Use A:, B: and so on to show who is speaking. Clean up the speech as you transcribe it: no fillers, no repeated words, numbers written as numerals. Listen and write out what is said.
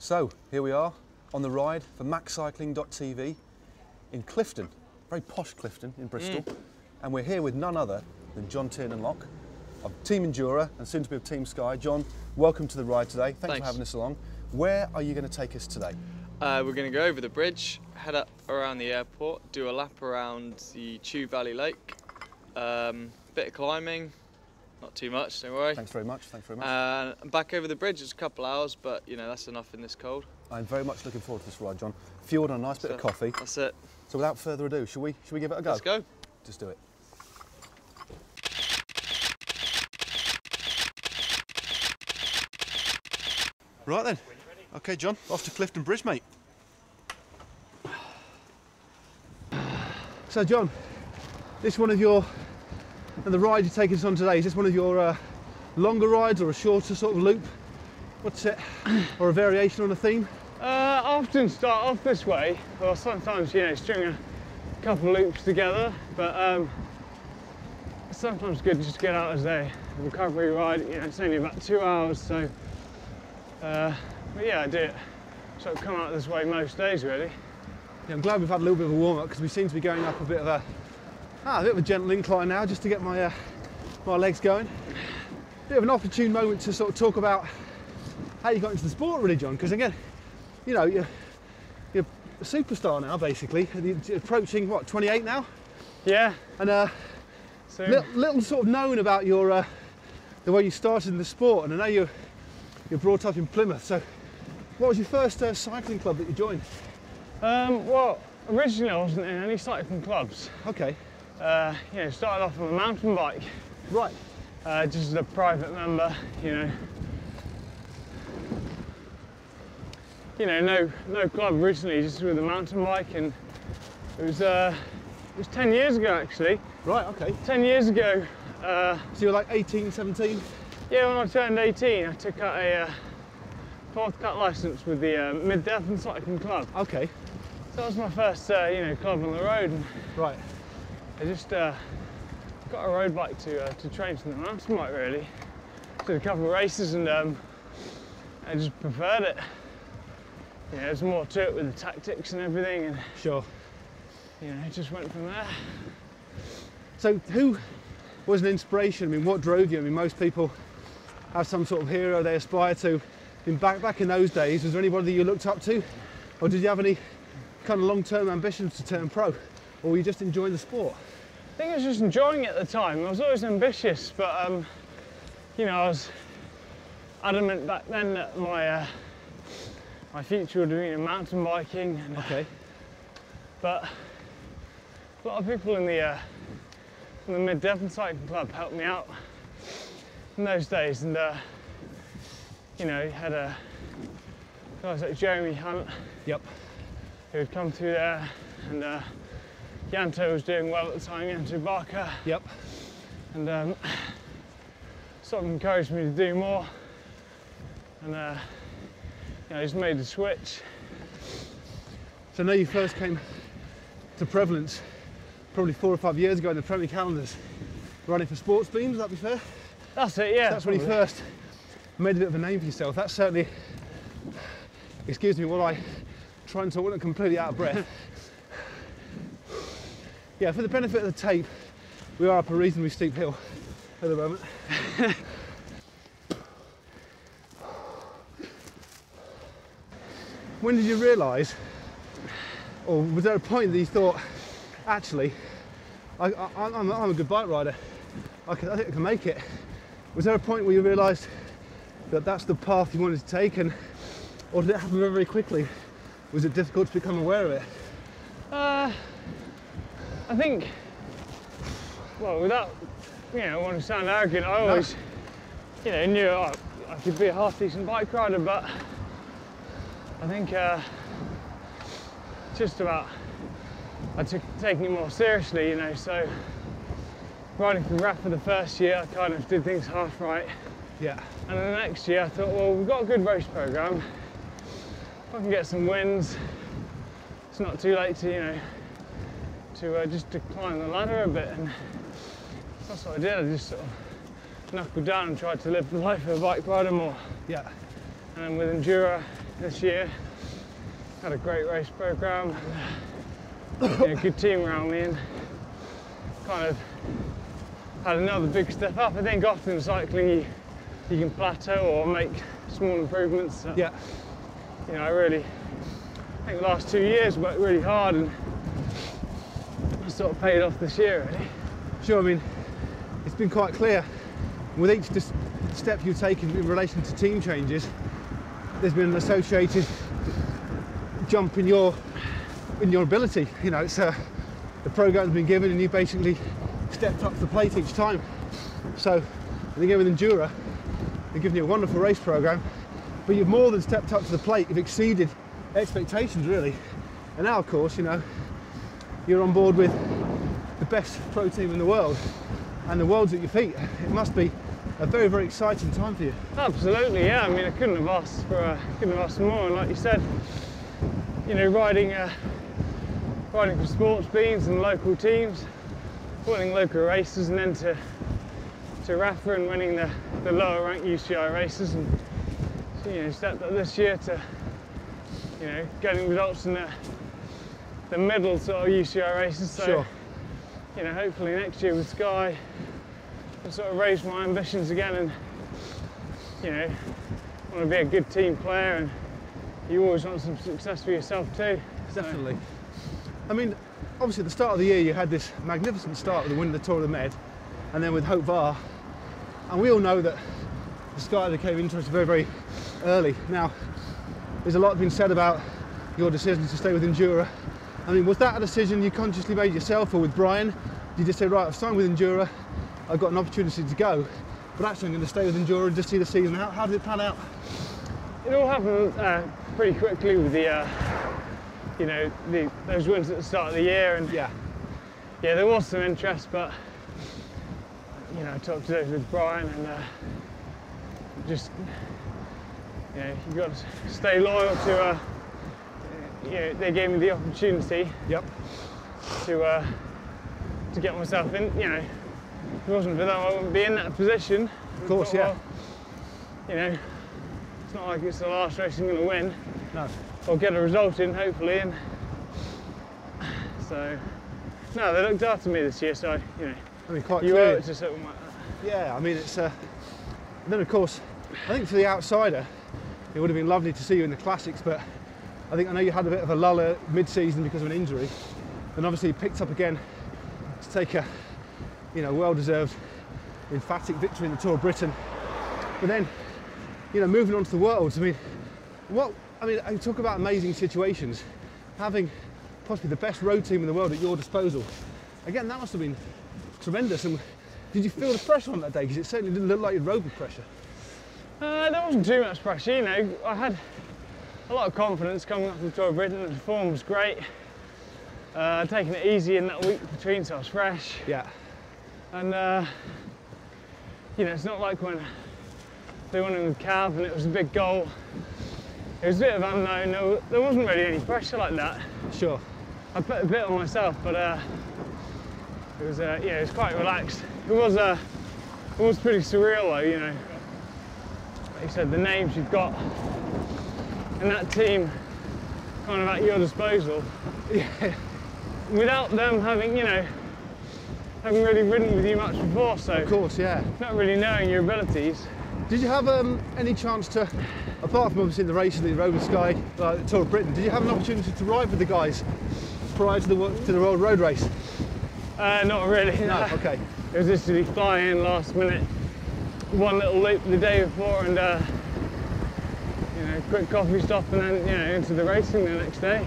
A: So here we are on the ride for MaxCyclingTV in Clifton, very posh Clifton in Bristol, and we're here with none other than Tiernan Locke of Team Endura and soon to be of Team Sky. John, welcome to the ride today. Thanks for having us along. Where are you going to take us today?
B: We're going to go over the bridge, head up around the airport, do a lap around the Tube Valley Lake, bit of climbing, not too much, don't worry.
A: Thanks very much, thanks very much.
B: And back over the bridge, it's a couple hours, but you know, that's enough in this cold.
A: I'm very much looking forward to this ride, John. Fueled on a nice bit of coffee.
B: That's it.
A: So without further ado, shall we give it a go?
B: Let's go.
A: Just do it. Right then. Okay, John, off to Clifton Bridge, mate. So, John, this one of your, and the ride you're taking us on today, is this one of your longer rides or a shorter sort of loop? What's it? Or a variation on a theme?
C: I often start off this way, or sometimes, you know, string a couple of loops together, but it's sometimes good just to get out as a recovery ride. You know, it's only about 2 hours, so but yeah, I do it sort of come out this way most days, really.
A: Yeah, I'm glad we've had a little bit of a warm-up because we seem to be going up a bit of a gentle incline now, just to get my my legs going. Bit of an opportune moment to sort of talk about how you got into the sport, really, John. Because again, you know, you're a superstar now, basically. You're approaching what, 28 now?
C: Yeah.
A: And little sort of known about your the way you started in the sport, and I know you're brought up in Plymouth. So, what was your first cycling club that you joined?
C: Well, originally I wasn't in any cycling clubs.
A: Okay.
C: You know, started off on a mountain bike.
A: Right.
C: Just as a private member, you know. You know, no club originally, just with a mountain bike, and it was 10 years ago actually.
A: Right. Okay.
C: 10 years ago.
A: So you were like 18, 17?
C: Yeah, when I turned 18, I took out a fourth cut licence with the Mid-Devon Cycling Club.
A: Okay.
C: So that was my first, you know, club on the road. And
A: right.
C: I just got a road bike to train from the mountain bike, really. Did a couple of races, and I just preferred it. You know, there's more to it with the tactics and everything, and
A: sure.
C: You know, it just went from there.
A: So who was an inspiration? I mean, what drove you? I mean, most people have some sort of hero they aspire to. I mean, back in those days, was there anybody that you looked up to? Or did you have any kind of long-term ambitions to turn pro? Or were you just enjoying the sport?
C: I think I was just enjoying it at the time. I was always ambitious, but you know, I was adamant back then that my future would be in mountain biking. And,
A: okay. But
C: a lot of people in the Mid-Devon Cycling Club helped me out in those days, and you know, you had guys like Jeremy Hunt.
A: Yep.
C: Who had come through there, and Yanto was doing well at the time, Yanto Barker.
A: Yep.
C: And sort of encouraged me to do more, and you know, I just made the switch.
A: So I know you first came to prevalence probably 4 or 5 years ago in the Premier calendars, running for Sports Beams, would that be fair?
C: That's it, yeah.
A: So that's when you first made a bit of a name for yourself. That's certainly, excuse me while I try and talk when I'm completely out of breath. Yeah, for the benefit of the tape, we are up a reasonably steep hill at the moment. When did you realise, or was there a point that you thought, actually, I'm a good bike rider, I think I can make it? Was there a point where you realised that that's the path you wanted to take, or did it happen very, very quickly? Was it difficult to become aware of it?
C: I think, well, without, you know, wanting to sound arrogant, I always, you know, knew I could be a half-decent bike rider, but I think just about taking it more seriously, you know. So riding for RAF for the first year, I kind of did things half right.
A: Yeah.
C: And then the next year, I thought, well, we've got a good race programme. If I can get some wins, it's not too late to, you know, just to climb the ladder a bit, and that's what I did. I just sort of knuckled down and tried to live the life of a bike rider more.
A: Yeah.
C: And with Endura, this year. Had a great race programme, good team around me, and kind of had another big step up. I think often in cycling you can plateau or make small improvements.
A: Yeah.
C: I think the last 2 years worked really hard, and I sort of paid off this year, really.
A: Sure, I mean, it's been quite clear with each step you've taken in relation to team changes, there's been an associated jump in your ability. It's the program's been given and you basically stepped up to the plate each time. So I think with Endura, they've given you a wonderful race program, but you've more than stepped up to the plate. You've exceeded expectations, really. And now, of course, you're on board with the best pro team in the world, and the world's at your feet. It must be a very, very exciting time for you.
C: Absolutely, yeah. I mean, I couldn't have asked for more. And like you said, riding for sports beans and local teams, winning local races, and then to Rafa and winning the lower ranked UCI races, and stepped up this year to getting results in the middle sort of UCI races. So,
A: sure.
C: Hopefully next year with Sky, I'll sort of raise my ambitions again, and want to be a good team player, and you always want some success for yourself too.
A: Definitely. I mean, obviously at the start of the year you had this magnificent start with the win of the Tour of the Med, and then with Hope Var, and we all know that the Sky became interested very, very early. Now, there's a lot been said about your decision to stay with Endura. I mean, was that a decision you consciously made yourself, or with Brian? Did you just say, right, I've signed with Endura, I've got an opportunity to go, but actually I'm going to stay with Endura and just see the season out? How did it pan out?
C: It all happened pretty quickly with those wins at the start of the year, and yeah, there was some interest, but I talked to those with Brian, and just you've got to stay loyal to. They gave me the opportunity.
A: Yep.
C: To get myself in. If it wasn't for them, I wouldn't be in that position.
A: Of course, yeah.
C: Well, it's not like it's the last race I'm going to win.
A: No.
C: Or get a result in, hopefully, and so no, they looked after me this year. So
A: I mean, quite
C: you
A: clear.
C: owe it to something like that.
A: Yeah, I mean, it's and then of course, I think for the outsider, it would have been lovely to see you in the classics, but I know you had a bit of a lull mid-season because of an injury, and obviously you picked up again to take a well-deserved emphatic victory in the Tour of Britain. But then moving on to the Worlds, I talk about amazing situations, having possibly the best road team in the world at your disposal. Again, that must have been tremendous. And did you feel the pressure on that day? Because it certainly didn't look like you rode with pressure.
C: There wasn't too much pressure. I had a lot of confidence coming up from the Tour of Britain. The form was great. Taking it easy in that week between, so I was fresh.
A: Yeah.
C: And it's not like when they won with Cav and it was a big goal. It was a bit of unknown. There wasn't really any pressure like that.
A: Sure.
C: I put a bit on myself, but it was quite relaxed. It was pretty surreal though. Like you said, the names you've got and that team kind of at your disposal.
A: Yeah.
C: Without them having having really ridden with you much before, so
A: of course, yeah.
C: Not really knowing your abilities.
A: Did you have any chance to, apart from obviously the races that you rode with Sky, the Tour of Britain, did you have an opportunity to ride with the guys prior to the World Road Race?
C: Not really.
A: No. Okay.
C: It was just to fly in last minute, one little loop the day before, and quick coffee stop, and then into the racing the next day.